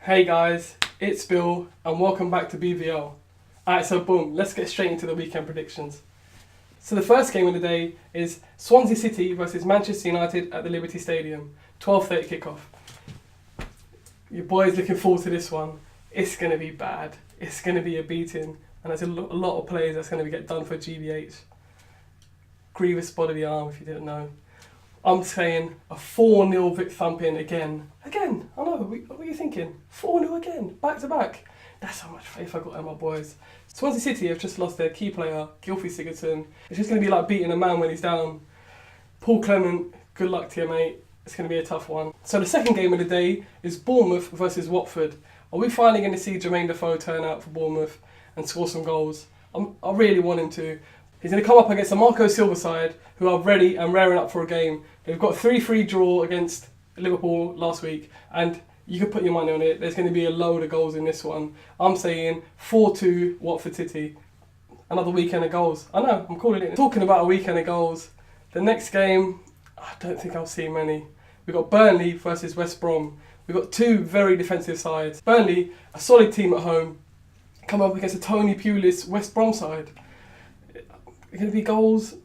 Hey guys, it's Bill and welcome back to BVL. Alright, so boom, let's get straight into the weekend predictions. So the first game of the day is Swansea City versus Manchester United at the Liberty Stadium, 12:30 kickoff. Your boy's looking forward to this one. It's going to be bad. It's going to be a beating, and there's a lot of players that's going to get done for GBH. Grievous bodily arm, if you didn't know. I'm saying a 4-0 Vic thumping again. Again, I know, what are you thinking? 4-0 again, back to back. That's how much faith I got in my boys. Swansea City have just lost their key player, Gylfi Sigurdsson. It's just going to be like beating a man when he's down. Paul Clement, good luck to you, mate. It's going to be a tough one. So the second game of the day is Bournemouth versus Watford. Are we finally going to see Jermaine Defoe turn out for Bournemouth and score some goals? I really want him to. He's going to come up against the Marco Silva side, who are ready and raring up for a game. They've got a 3-3 draw against Liverpool last week, and you can put your money on it. There's going to be a load of goals in this one. I'm saying 4-2 Watford City. Another weekend of goals. I know, I'm calling it. Talking about a weekend of goals, the next game, I don't think I'll see many. We've got Burnley versus West Brom. We've got two very defensive sides. Burnley, a solid team at home, come up against a Tony Pulis West Brom side. Are going to be goals?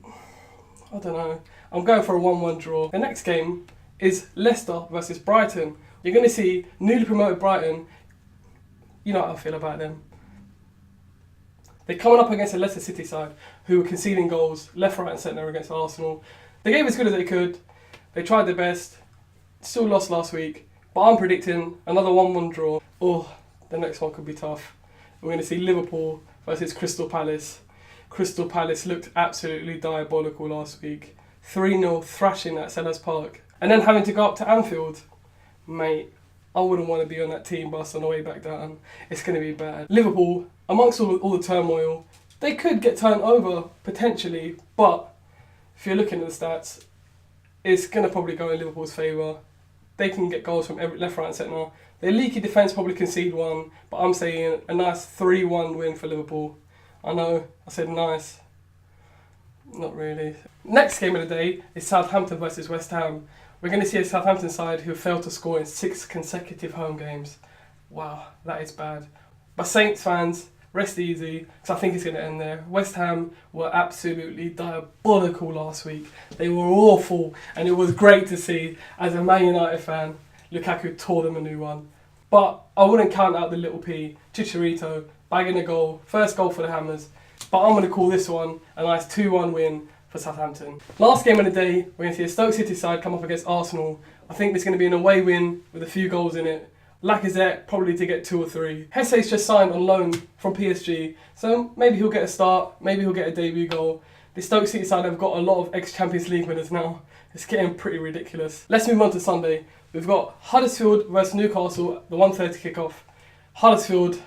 I don't know. I'm going for a 1-1 draw. The next game is Leicester versus Brighton. You're going to see newly promoted Brighton. You know how I feel about them. They're coming up against a Leicester City side who are conceding goals left, right and centre against Arsenal. They gave as good as they could. They tried their best. Still lost last week. But I'm predicting another 1-1 draw. Oh, the next one could be tough. We're going to see Liverpool versus Crystal Palace. Crystal Palace looked absolutely diabolical last week. 3-0 thrashing at Selhurst Park. And then having to go up to Anfield. Mate, I wouldn't want to be on that team bus on the way back down. It's going to be bad. Liverpool, amongst all the turmoil, they could get turned over, potentially. But if you're looking at the stats, it's going to probably go in Liverpool's favour. They can get goals from every left, right and centre. Their leaky defence probably concede one. But I'm saying a nice 3-1 win for Liverpool. I know, I said nice. Not really. Next game of the day is Southampton versus West Ham. We're going to see a Southampton side who failed to score in 6 consecutive home games. Wow, that is bad. But Saints fans, rest easy, because I think it's going to end there. West Ham were absolutely diabolical last week. They were awful, and it was great to see, as a Man United fan, Lukaku tore them a new one. But I wouldn't count out the little P, Chicharito, bagging a goal, first goal for the Hammers. But I'm going to call this one a nice 2-1 win for Southampton. Last game of the day, we're going to see a Stoke City side come up against Arsenal. I think there's going to be an away win with a few goals in it. Lacazette probably to get 2 or 3. Hesse's just signed on loan from PSG, so maybe he'll get a start, maybe he'll get a debut goal. The Stoke City side have got a lot of ex-Champions League winners now. It's getting pretty ridiculous. Let's move on to Sunday. We've got Huddersfield versus Newcastle, the 1:30 kickoff. Huddersfield,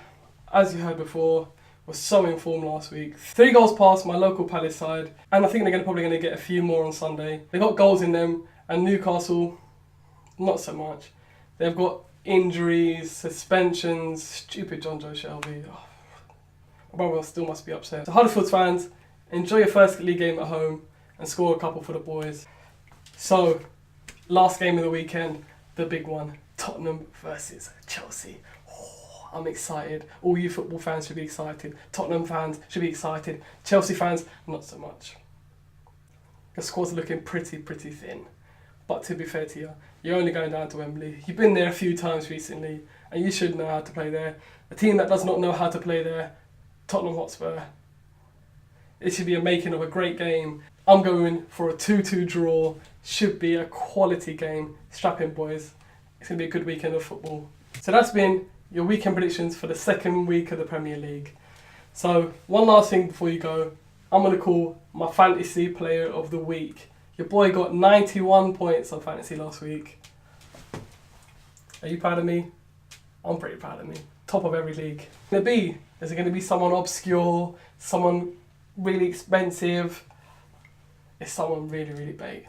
as you heard before, was so in form last week. 3 goals past my local Palace side, and I think they're probably going to get a few more on Sunday. They got goals in them, and Newcastle, not so much. They've got injuries, suspensions, stupid John Joe Shelby. Oh, my brother still must be upset. So Huddersfield fans, enjoy your first league game at home and score a couple for the boys. So, last game of the weekend, the big one, Tottenham versus Chelsea. I'm excited. All you football fans should be excited. Tottenham fans should be excited. Chelsea fans, not so much. The squad's looking pretty thin. But to be fair to you, you're only going down to Wembley. You've been there a few times recently, and you should know how to play there. A team that does not know how to play there, Tottenham Hotspur. It should be a making of a great game. I'm going for a 2-2 draw. Should be a quality game. Strap in, boys. It's going to be a good weekend of football. So that's been your weekend predictions for the second week of the Premier League. So, one last thing before you go. I'm going to call my Fantasy Player of the Week. Your boy got 91 points on Fantasy last week. Are you proud of me? I'm pretty proud of me. Top of every league. Is it going to be someone obscure? Someone really expensive? It's someone really bait.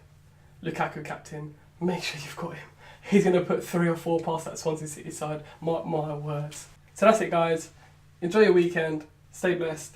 Lukaku captain. Make sure you've got him. He's going to put 3 or 4 past that Swansea City side. Mark my words. So that's it, guys. Enjoy your weekend. Stay blessed.